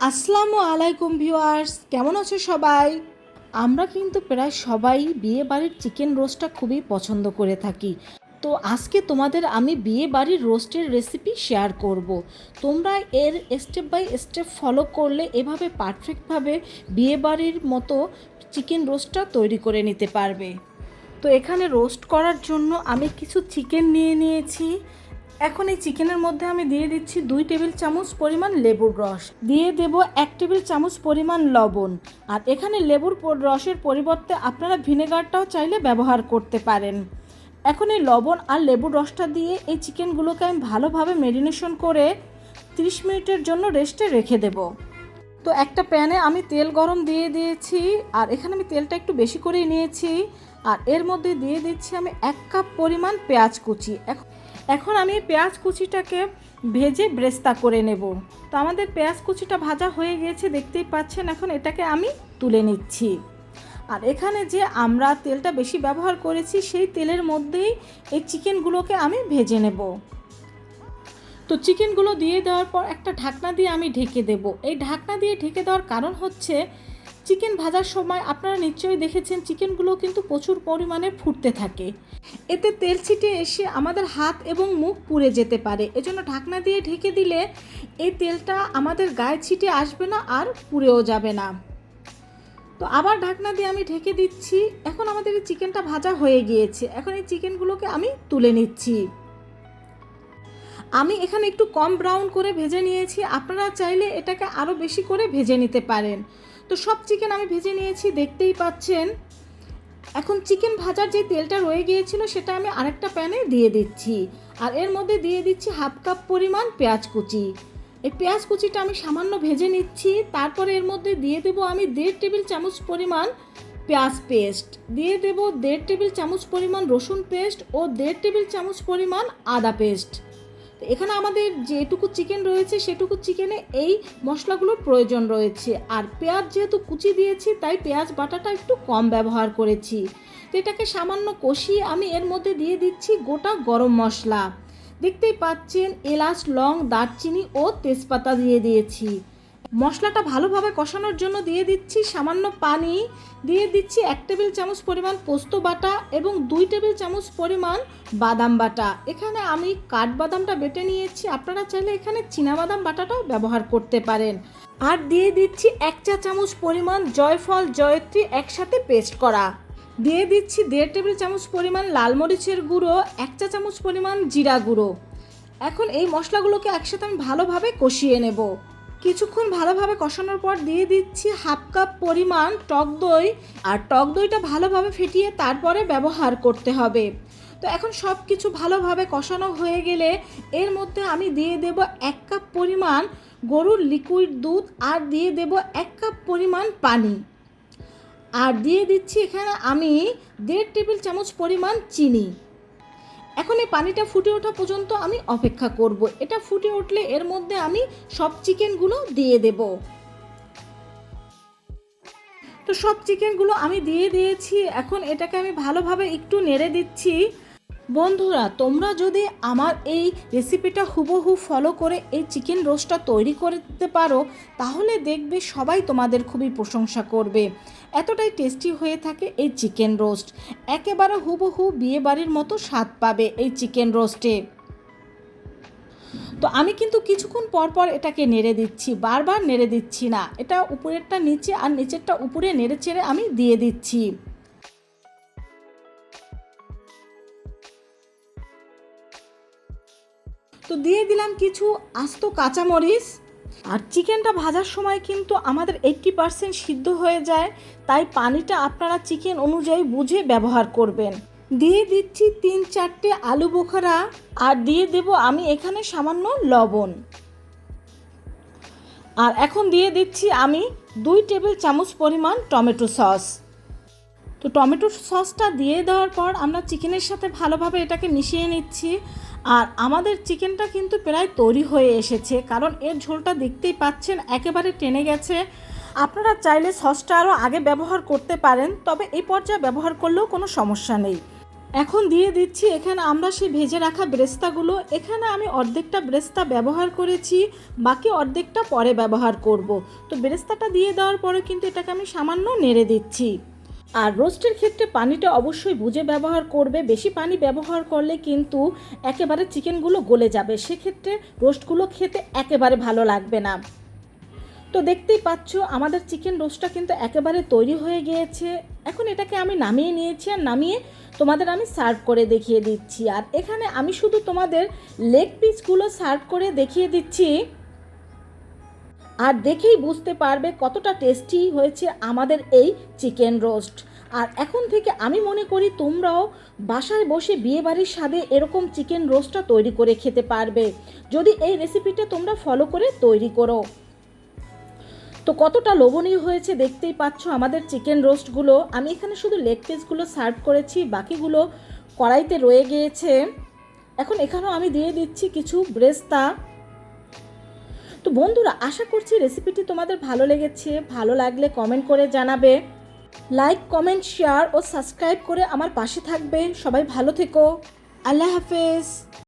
আসসালামু আলাইকুম ভিউয়ার্স, কেমন আছো সবাই? আমরা কিন্তু প্রায় সবাই বিয়ে বাড়ির চিকেন রোস্টটা খুবই পছন্দ করে থাকি। তো আজকে তোমাদের আমি বিয়ে বাড়ির রোস্টের রেসিপি শেয়ার করব। তোমরা এর স্টেপ বাই স্টেপ ফলো করলে এভাবে পারফেক্টভাবে বিয়ে বাড়ির মতো চিকেন রোস্টটা তৈরি করে নিতে পারবে। তো এখানে রোস্ট করার জন্য আমি কিছু চিকেন নিয়ে নিয়েছি। এখন এই চিকেনের মধ্যে আমি দিয়ে দিচ্ছি 2 টেবিল চামচ পরিমাণ লেবুর রস, দিয়ে দেব 1 টেবিল চামচ পরিমাণ লবণ। আর এখানে লেবুর রসের পরিবর্তে আপনারা ভিনেগারটাও চাইলে ব্যবহার করতে পারেন। এখন এই লবণ আর লেবুর রসটা দিয়ে এই চিকেনগুলোকে আমি ভালোভাবে ম্যারিনেশন করে 30 মিনিটের জন্য রেস্টে রেখে দেব। তো একটা প্যানে আমি তেল গরম দিয়ে দিয়েছি, আর এখানে আমি তেলটা একটু বেশি করেই নিয়েছি। আর এর মধ্যে দিয়ে দিচ্ছি আমি 1 কাপ পরিমাণ পেঁয়াজ কুচি। এখন আমি পেঁয়াজ কুচিটাকে ভেজে ব্রেস্তা করে নেব। তো আমাদের পেঁয়াজ কুচিটা ভাজা হয়ে গিয়েছে, দেখতেই পাচ্ছেন। এখন এটাকে আমি তুলে নিচ্ছি। আর এখানে যে আমরা তেলটা বেশি ব্যবহার করেছি সেই তেলের মধ্যেই এই চিকেনগুলোকে আমি ভেজে নেব। তো চিকেনগুলো দিয়ে দেওয়ার পর একটা ঢাকনা দিয়ে আমি ঢেকে দেব। এই ঢাকনা দিয়ে ঢেকে দেওয়ার কারণ হচ্ছে চিকেন ভাজার সময় আপনারা নিশ্চয়ই দেখেছেন চিকেনগুলো কিন্তু প্রচুর পরিমাণে ফুটতে থাকে। এতে তেল ছিটে এসে আমাদের হাত এবং মুখ পুড়ে যেতে পারে। এজন্য ঢাকনা দিয়ে ঢেকে দিলে এই তেলটা আমাদের গায়ে ছিটে আসবে না আর পুড়েও যাবে না। তো আবার ঢাকনা দিয়ে আমি ঢেকে দিচ্ছি। এখন আমাদের এই চিকেনটা ভাজা হয়ে গিয়েছে। এখন এই চিকেনগুলোকে আমি তুলে নিচ্ছি। আমি এখানে একটু কম ব্রাউন করে ভেজে নিয়েছি, আপনারা চাইলে এটাকে আরও বেশি করে ভেজে নিতে পারেন। তো সব চিকেন আমি ভেজে নিয়েছি, দেখতেই পাচ্ছেন। এখন চিকেন ভাজার যে তেলটা রয়ে গিয়েছিল সেটা আমি আরেকটা প্যানে দিয়ে দিচ্ছি। আর এর মধ্যে দিয়ে দিচ্ছি 1/2 কাপ পরিমাণ পেঁয়াজ কুচি। এই পেঁয়াজ কুচিটা আমি সামান্য ভেজে নিচ্ছি। তারপরে এর মধ্যে দিয়ে দেবো আমি 1.5 টেবিল চামচ পরিমাণ পেঁয়াজ পেস্ট, দিয়ে দেবো 1.5 টেবিল চামচ পরিমাণ রসুন পেস্ট ও 1.5 টেবিল চামচ পরিমাণ আদা পেস্ট। তো এখানে আমাদের যেটুকু চিকেন রয়েছে সেটুকু চিকেনে এই মশলাগুলোর প্রয়োজন রয়েছে। আর পেঁয়াজ যেহেতু কুচি দিয়েছি তাই পেঁয়াজ বাটাটা একটু কম ব্যবহার করেছি। তো এটাকে সামান্য কষিয়ে আমি এর মধ্যে দিয়ে দিচ্ছি গোটা গরম মশলা। দেখতেই পাচ্ছেন এলাচ, লং, দারচিনি ও তেজপাতা দিয়ে দিয়েছি। মশলাটা ভালোভাবে কষানোর জন্য দিয়ে দিচ্ছি সামান্য পানি, দিয়ে দিচ্ছি 1 টেবিল চামচ পরিমাণ পোস্ত বাটা এবং 2 টেবিল চামচ পরিমাণ বাদাম বাটা। এখানে আমি কাঠবাদামটা বেটে নিয়েছি, আপনারা চাইলে এখানে চীনাবাদাম বাটাটাও ব্যবহার করতে পারেন। আর দিয়ে দিচ্ছি 1 চা চামচ পরিমাণ জয়ফল, জয়ত্রী একসাথে পেস্ট করা। দিয়ে দিচ্ছি 1.5 টেবিল চামচ পরিমাণ লাল মরিচের গুঁড়ো, 1 চা চামচ পরিমাণ জিরা গুঁড়ো। এখন এই মশলাগুলোকে একসাথে আমি ভালোভাবে কষিয়ে নেব। কিছুক্ষণ ভালোভাবে কষানোর পর দিয়ে দিচ্ছি 1/2 কাপ পরিমাণ টক দই। আর টক দইটা ভালোভাবে ফেটিয়ে তারপরে ব্যবহার করতে হবে। তো এখন সব কিছু ভালোভাবে কষানো হয়ে গেলে এর মধ্যে আমি দিয়ে দেব 1 কাপ পরিমাণ গরুর লিকুইড দুধ, আর দিয়ে দেব 1 কাপ পরিমাণ পানি। আর দিয়ে দিচ্ছি এখানে আমি 1.5 টেবিল চামচ পরিমাণ চিনি। এখন এই পানিটা ফুটে ওঠা পর্যন্ত আমি অপেক্ষা করব। এটা ফুটে উঠলে এর মধ্যে আমি সব চিকেনগুলো দিয়ে দেব। তো সব চিকেনগুলো আমি দিয়ে দিয়েছি। এখন এটাকে আমি ভালোভাবে একটু নেড়ে দিচ্ছি। বন্ধুরা, তোমরা যদি আমার এই রেসিপিটা হুবহু ফলো করে এই চিকেন রোস্টটা তৈরি করতে পারো তাহলে দেখবে সবাই তোমাদের খুবই প্রশংসা করবে। এতটাই টেস্টি হয়ে থাকে এই চিকেন রোস্ট, একেবারে হুবহু বিয়ে বাড়ির মতো স্বাদ পাবে এই চিকেন রোস্টে। তো আমি কিন্তু কিছুক্ষণ পর পর এটাকে নেড়ে দিচ্ছি, বারবার নেড়ে দিচ্ছি না। এটা উপরেরটা নিচে আর নিচেরটা উপরে নেড়ে চেড়ে আমি দিয়ে দিচ্ছি। তো দিয়ে দিলাম কিছু আস্ত কাঁচামরিচ। আর চিকেনটা ভাজার সময় কিন্তু আমাদের 80% সিদ্ধ হয়ে যায়, তাই পানিটা আপনারা চিকেন অনুযায়ী বুঝে ব্যবহার করবেন। দিয়ে দিচ্ছি 3-4টে আলু বোখরা। আর দিয়ে দেব আমি এখানে সামান্য লবণ। আর এখন দিয়ে দিচ্ছি আমি 2 টেবিল চামচ পরিমাণ টমেটো সস। তো টমেটো সসটা দিয়ে দেওয়ার পর আমরা চিকেনের সাথে ভালোভাবে এটাকে মিশিয়ে নিচ্ছি। আর আমাদের চিকেনটা কিন্তু প্রায় তৈরি হয়ে এসেছে, কারণ এর ঝোলটা দেখতেই পাচ্ছেন একেবারে টেনে গেছে। আপনারা চাইলে সসটা আরও আগে ব্যবহার করতে পারেন, তবে এই পর্যায়ে ব্যবহার করলেও কোনো সমস্যা নেই। এখন দিয়ে দিচ্ছি এখানে আমরা সেই ভেজে রাখা ব্রেস্তাগুলো। এখানে আমি অর্ধেকটা ব্রেস্তা ব্যবহার করেছি, বাকি অর্ধেকটা পরে ব্যবহার করব। তো ব্রেস্তাটা দিয়ে দেওয়ার পরে কিন্তু এটাকে আমি সামান্য নেড়ে দিচ্ছি। আর রোস্টের ক্ষেত্রে পানিটা অবশ্যই বুঝে ব্যবহার করবে। বেশি পানি ব্যবহার করলে কিন্তু একেবারে চিকেনগুলো গলে যাবে, সেক্ষেত্রে রোস্টগুলো খেতে একেবারে ভালো লাগবে না। তো দেখতেই পাচ্ছ আমাদের চিকেন রোস্টটা কিন্তু একেবারে তৈরি হয়ে গিয়েছে। এখন এটাকে আমি নামিয়ে নিয়েছি, আর নামিয়ে তোমাদের আমি সার্ভ করে দেখিয়ে দিচ্ছি। আর এখানে আমি শুধু তোমাদের লেগ পিসগুলো সার্ভ করে দেখিয়ে দিচ্ছি, আর দেখেই বুঝতে পারবে কতটা টেস্টি হয়েছে আমাদের এই চিকেন রোস্ট। আর এখন থেকে আমি মনে করি তোমরাও বাসায় বসে বিয়েবাড়ির স্বাদে এরকম চিকেন রোস্টটা তৈরি করে খেতে পারবে, যদি এই রেসিপিটা তোমরা ফলো করে তৈরি করো। তো কতটা লোভনীয় হয়েছে দেখতেই পাচ্ছ আমাদের চিকেন রোস্টগুলো। আমি এখানে শুধু লেগ পিসগুলো সার্ভ করেছি, বাকিগুলো কড়াইতে রয়ে গিয়েছে। এখন এখানেও আমি দিয়ে দিচ্ছি কিছু ব্রেস্তা। তো বন্ধুরা, আশা করছি রেসিপিটি তোমাদের ভালো লেগেছে। ভালো লাগলে কমেন্ট করে জানাবে, লাইক, কমেন্ট, শেয়ার ও সাবস্ক্রাইব করে আমার পাশে থাকবে। সবাই ভালো থেকো। আল্লাহ হাফেজ।